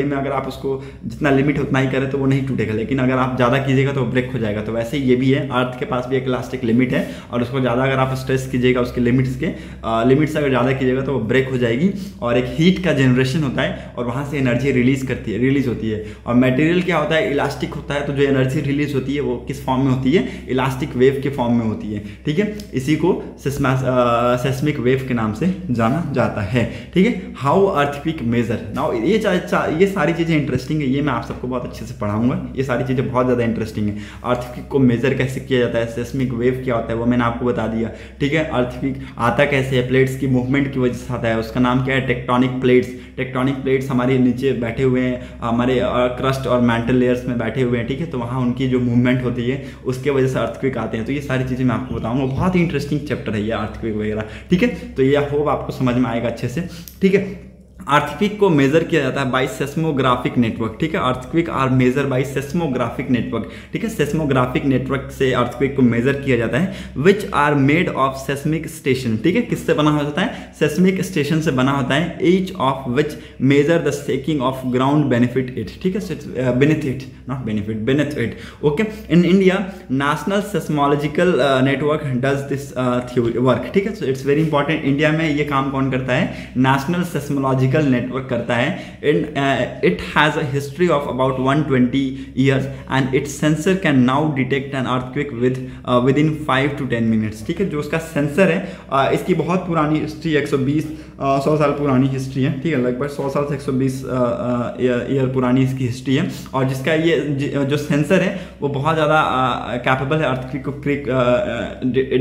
में अगर आप उसको जितना लिमिट उतना ही करें तो वो नहीं टूटेगा, लेकिन अगर आप ज़्यादा कीजिएगा तो ब्रेक हो जाएगा। तो वैसे ही ये भी है, अर्थ के पास भी एक इलास्टिक लिमिट है और उसको ज़्यादा अगर आप स्ट्रेस कीजिएगा, उसके लिमिट्स से अगर ज़्यादा कीजिएगा तो वो ब्रेक हो जाएगी। और एक हीट का जनरेशन होता है और वहाँ से एनर्जी रिलीज होती है। और मटेरियल क्या होता है? इलास्टिक होता है, तो जो एनर्जी रिलीज होती है वो किस फॉर्म में होती है? इलास्टिक वेव के फॉर्म में होती है। ठीक है, इसी को सेस्मिक वेव के नाम से जाना जाता है। ठीक है, हाउ अर्थक्वेक मेजर। नाउ ये सारी चीज़ें इंटरेस्टिंग है, ये मैं आप सबको बहुत अच्छे से पढ़ाऊंगा। ये सारी चीज़ें बहुत ज़्यादा इंटरेस्टिंग है। अर्थक्वेक को मेजर कैसे किया जाता है, सेस्मिक वेव क्या होता है वो मैंने आपको बता दिया। ठीक है, अर्थक्वेक आता कैसे से प्लेट्स की मूवमेंट की वजह से आता है, उसका नाम क्या है, टेक्टोनिक प्लेट्स। टेक्टोनिक प्लेट्स हमारे नीचे बैठे हुए हैं, हमारे क्रस्ट और मैंटल लेयर्स में बैठे हुए हैं, ठीक है, तो वहाँ उनकी जो मूवमेंट होती है उसके वजह से अर्थक्वेक आते हैं। तो ये सारी चीज़ें मैं आपको बताऊंगा, बहुत ही इंटरेस्टिंग चैप्टर है ये अर्थक्वेक वगैरह, ठीक है। तो ये होप आपको समझ में आएगा अच्छे से, ठीक है। अर्थक्वेक को मेजर किया जाता है बाय सेस्मोग्राफिक नेटवर्क, ठीक है। Earthquake are measure by seismographic network, ठीक है। सेस्मोग्राफिक नेटवर्क से अर्थक्वेक को मेजर किया जाता है, which are made of seismic station, ठीक है। किससे बना होता है, सेस्मिक स्टेशन से बना होता है, each of which measure the shaking of ground benefit it, ठीक है, beneath it, not benefit, beneath it, okay. In India national seismological network does this work, ठीक है। So it's very important, India में ये काम कौन करता है, नेशनल सेस्मोलॉजिकल नेटवर्क करता है। It has a history of about 120 years and it's sensor can now detect an earthquake with in 5 to 10 minutes, ठीक है। जो उसका सेंसर है इसकी बहुत पुरानी हिस्ट्री, 100 साल पुरानी हिस्ट्री है, ठीक है, लगभग 100 साल से 120 ईयर पुरानी इसकी हिस्ट्री है। और जिसका ये जो सेंसर है वो बहुत ज़्यादा कैपेबल है अर्थक्वेक को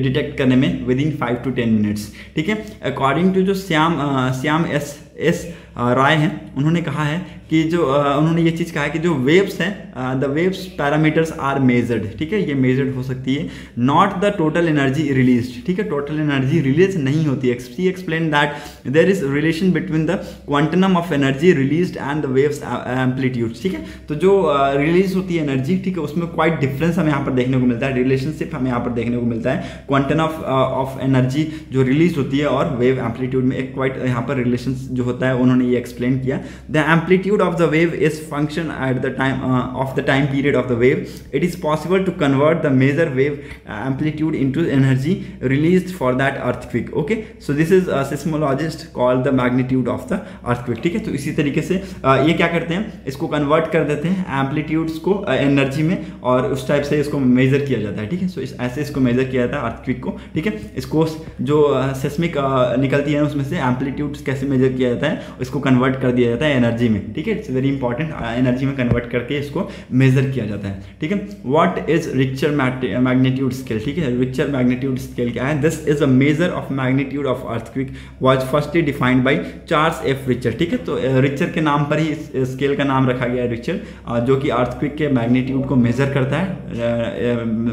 डिटेक्ट करने में विद इन 5 to 10 minutes, ठीक है। अकॉर्डिंग टू जो श्याम एस राय हैं, उन्होंने कहा है कि जो उन्होंने ये चीज़ कहा है कि जो वेव्स हैं, the waves parameters are measured, ठीक है, ये मेजर्ड हो सकती है, not the total energy release, ठीक है, टोटल एनर्जी रिलीज नहीं होती है। She explain that there is relation between the quantum of energy released and the waves amplitude, ठीक है। तो जो रिलीज होती है एनर्जी, ठीक है, उसमें क्वाइट डिफरेंस हमें यहाँ पर देखने को मिलता है, रिलेशनशिप हमें यहाँ पर देखने को मिलता है, क्वांटम ऑफ एनर्जी जो रिलीज होती है और वेव एम्पलीट्यूड में एक क्वाइट यहाँ पर रिलेशन जो होता है, उन्होंने ये एक्सप्लेन किया। The amplitude of the wave is function at the time of the time period of the wave. It is possible to convert the major wave amplitude into energy released for that earthquake. Okay, so this is a seismologist called the magnitude of the earthquake, ठीक है। तो इसी तरीके से ये क्या करते हैं, इसको कन्वर्ट कर देते हैं एम्पलीट्यूड्स को एनर्जी में, और उस टाइप से इसको मेजर किया जाता है, ठीक है। सो ऐसे इसको मेजर किया जाता है अर्थक्वेक को, ठीक है। इसको जो सेस्मिक निकलती है उसमें से एम्पलीट्यूड्स कैसे मेजर किया जाता है, इसको कन्वर्ट कर दिया जाता है एनर्जी में, ठीक है। इट्स वेरी इंपॉर्टेंट, एनर्जी में कन्वर्ट करके इसको मेजर किया जाता है, ठीक है। What is Richter magnitude scale, ठीक है। रिचर मैग्नीट्यूड स्केल क्या है, this is a measure of magnitude of earthquake was firstly defined by Charles F Richter, ठीक है। तो रिचर के नाम पर ही इस स्केल का नाम रखा गया है, रिचर, जो कि अर्थक्वेक के मैग्नीट्यूड को मेजर करता है,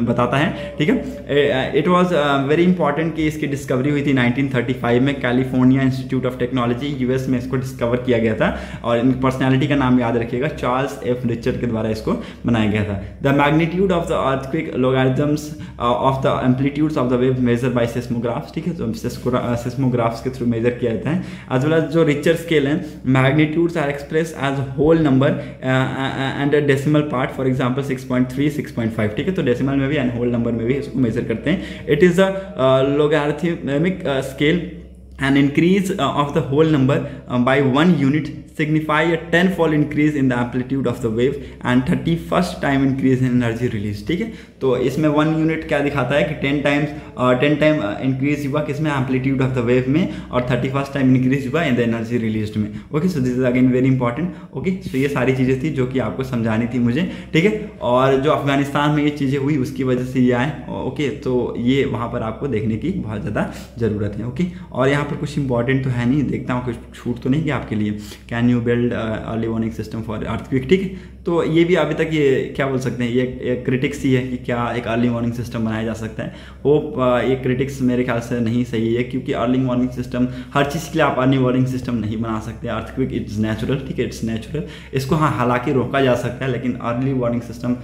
बताता है, ठीक है। इट वाज वेरी इंपॉर्टेंट कि इसकी डिस्कवरी हुई थी 1935 में, California institute of technology US में इसको डिस्कवर किया गया था, और इन पर्सनैलिटी का नाम याद रखिएगा, चार्ल्स एफ रिचर के द्वारा इसको बनाया गया था। The magnitude of the earthquake logarithms of the amplitudes of the wave measure by seismographs, ठीक है। तो सेस्मोग्राफ्स के थ्रू मेजर किया जाता है। एज वेल एज जो रिचर स्केल है, magnitudes are express as whole number and decimal part, for example 6.3, 6.5, ठीक है। तो डेसिमल में भी एंड होल नंबर में भी इसको मेजर करते हैं। It is a logarithmic scale, an increase of the whole number by 1 unit signify a 10-fold increase in the amplitude of the wave and 31st time increase in energy release, ठीक है। तो इसमें 1 unit क्या दिखाता है कि 10 time increase हुआ किसमें, एम्पलीट्यूड ऑफ द वेव में, और 31st टाइम इंक्रीज हुआ इन द एनर्जी रिलीज्ड में। Okay, so this is again very important. Okay, so ये सारी चीज़ें थी जो कि आपको समझानी थी मुझे, ठीक है। और जो अफगानिस्तान में ये चीज़ें हुई उसकी वजह से ये आए, ओके, तो ये वहाँ पर आपको देखने की बहुत ज़्यादा ज़रूरत है। ओके, और यहाँ पर कुछ इंपॉर्टेंट तो है नहीं, देखता हूँ कुछ छूट तो नहीं गया आपके लिए। Can you build early warning system for earthquake, ठीक है। तो ये भी अभी तक ये क्या बोल सकते हैं, ये क्रिटिक्स ही है कि क्या एक अर्ली वार्निंग सिस्टम बनाया जा सकता है। होप ये क्रिटिक्स मेरे ख्याल से नहीं सही है, क्योंकि अर्ली वार्निंग सिस्टम, हर चीज़ के लिए आप अर्ली वार्निंग सिस्टम नहीं बना सकते। अर्थक्वेक इट्स नेचुरल, ठीक है, इट्स नेचुरल, इसको हाँ हालांकि रोका जा सकता है, लेकिन अर्ली वार्निंग सिस्टम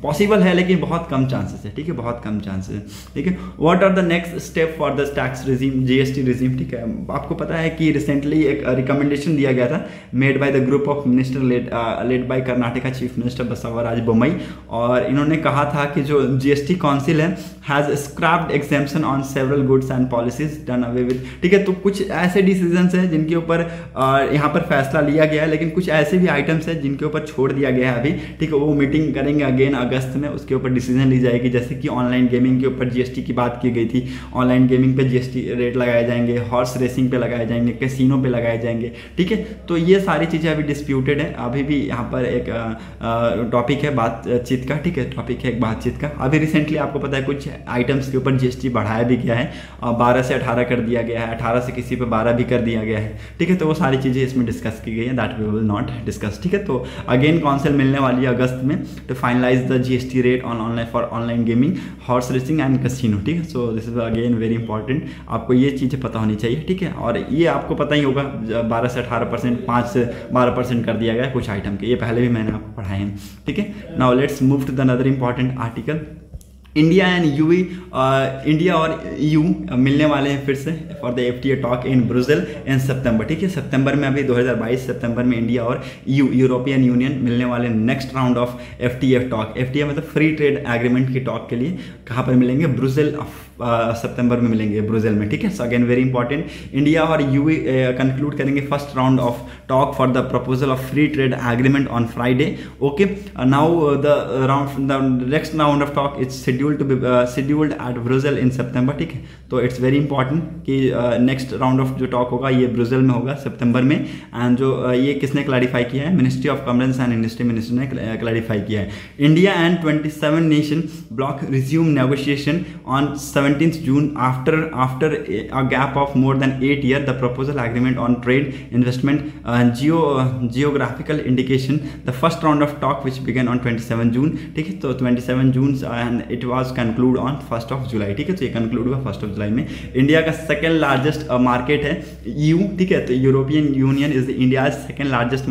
पॉसिबल है, लेकिन बहुत कम चांसेस है, ठीक है, बहुत कम चांसेस है, ठीक है। What are the next step for the tax regime, GST regime, ठीक है। आपको पता है कि रिसेंटली एक रिकमेंडेशन दिया गया था, made by the group of minister led by Karnataka chief minister Basavaraj Bommai, और इन्होंने कहा था कि जो जीएसटी काउंसिल है has scraped exemption on several goods and policies done away with, ठीक है। तो कुछ ऐसे डिसीजंस हैं जिनके ऊपर यहाँ पर फैसला लिया गया है, लेकिन कुछ ऐसे भी आइटम्स हैं जिनके ऊपर छोड़ दिया गया है अभी, ठीक है। वो मीटिंग करेंगे अगेन अगस्त में, उसके ऊपर डिसीजन ली जाएगी। जैसे कि ऑनलाइन गेमिंग के ऊपर जीएसटी की बात की गई थी, ऑनलाइन गेमिंग पे जीएसटी रेट लगाए जाएंगे, हॉर्स रेसिंग पे लगाए जाएंगे, कैसीनो पे लगाए जाएंगे, ठीक है। तो ये सारी चीज़ें अभी डिस्प्यूटेड है, अभी भी यहाँ पर एक टॉपिक है बातचीत का, ठीक है, टॉपिक है एक बातचीत का। अभी रिसेंटली आपको पता है कुछ आइटम्स के ऊपर GST बढ़ाया भी गया है, 12 से 18 कर दिया गया है, 18 से किसी पे 12 भी कर दिया गया है, ठीक है। तो वो सारी चीज़ें इसमें डिस्कस की गई है, that we will not discuss, ठीक है। तो अगेन काउंसिल मिलने वाली है अगस्त में to finalise the GST rate on online for online gaming, horse racing and casino, ठीक है। So this is again very important, आपको ये चीज़ें पता होनी चाहिए, ठीक है। और ये आपको पता ही होगा 12 से 18%, 5 से 12% कर दिया गया है कुछ आइटम के, ये पहले भी मैंने आपको पढ़ाए हैं, ठीक है। Now let's move to the another important article. India and India और EU मिलने वाले हैं फिर से for the FTA talk in Brussels in September, ठीक है। सितंबर में, अभी 2022 सितंबर में इंडिया और EU यूरोपियन यूनियन मिलने वाले next round of FTA talk. FTA मतलब फ्री ट्रेड एग्रीमेंट की टॉक के लिए कहाँ पर मिलेंगे? ब्रुसेल सितंबर में मिलेंगे ब्रुसेल में, ठीक है। So again very important, India और EU कंक्लूड करेंगे first round of talk for the proposal of free trade agreement on Friday, okay. Now the next round of talk is scheduled at Brussels in September, ठीक है। तो it's very important कि next round of जो talk होगा ये Brussels में होगा सितंबर में। एंड जो ये किसने क्लैरिफाई किया है? Ministry of commerce and industry minister ने क्लैरिफाई किया है। India and 27 nation block resume negotiation on 17th June after a gap of more than 8 years. The proposal agreement on trade, investment, geographical indication. The first round of talk which began on 27 June, ठीक है। तो 27 June and it was conclude on 1st of July, ठीक है। तो ये conclude हुआ 1st of July में। India का सेकेंड लार्जेस्ट मार्केट है EU, ठीक है। तो European union is India second largest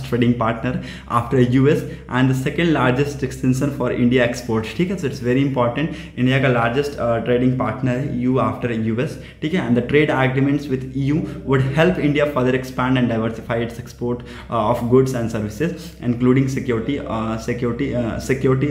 trading partner after US and the second largest extension for India exports, ठीक है। So it's very important, India का largest trading partner है EU after US, ठीक है। And the trade agreements with EU would help India further expand and diversify its export of goods and services including security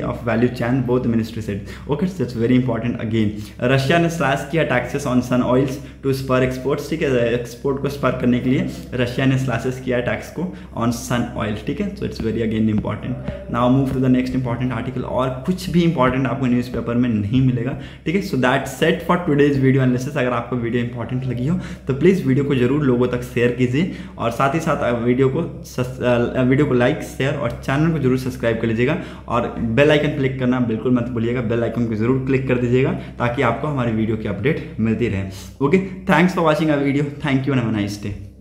of value chain, both ministry said, okay. That's very important. Again Russia ने slash किया taxes on sun oils to spur exports, ठीक है। Export को spur करने के लिए Russia ने slashes किया टैक्स को ऑन सन ऑयल, ठीक है। So it's very again important. Now move to the next important article. और कुछ भी इंपॉर्टेंट आपको न्यूज़पेपर में नहीं मिलेगा, ठीक है। So that set for today's video analysis. अगर आपको वीडियो इंपॉर्टेंट लगी हो तो प्लीज़ वीडियो को जरूर लोगों तक शेयर कीजिए, और साथ ही साथ वीडियो को लाइक, शेयर और चैनल को जरूर सब्सक्राइब कर लीजिएगा, और बेल आइकन क्लिक करना बिल्कुल मत भूलिएगा। बेल आइकन को जरूर क्लिक कर दीजिएगा ताकि आपको हमारी वीडियो की अपडेट मिलती रहे, okay. Thanks for watching our video, thank you and have a nice day.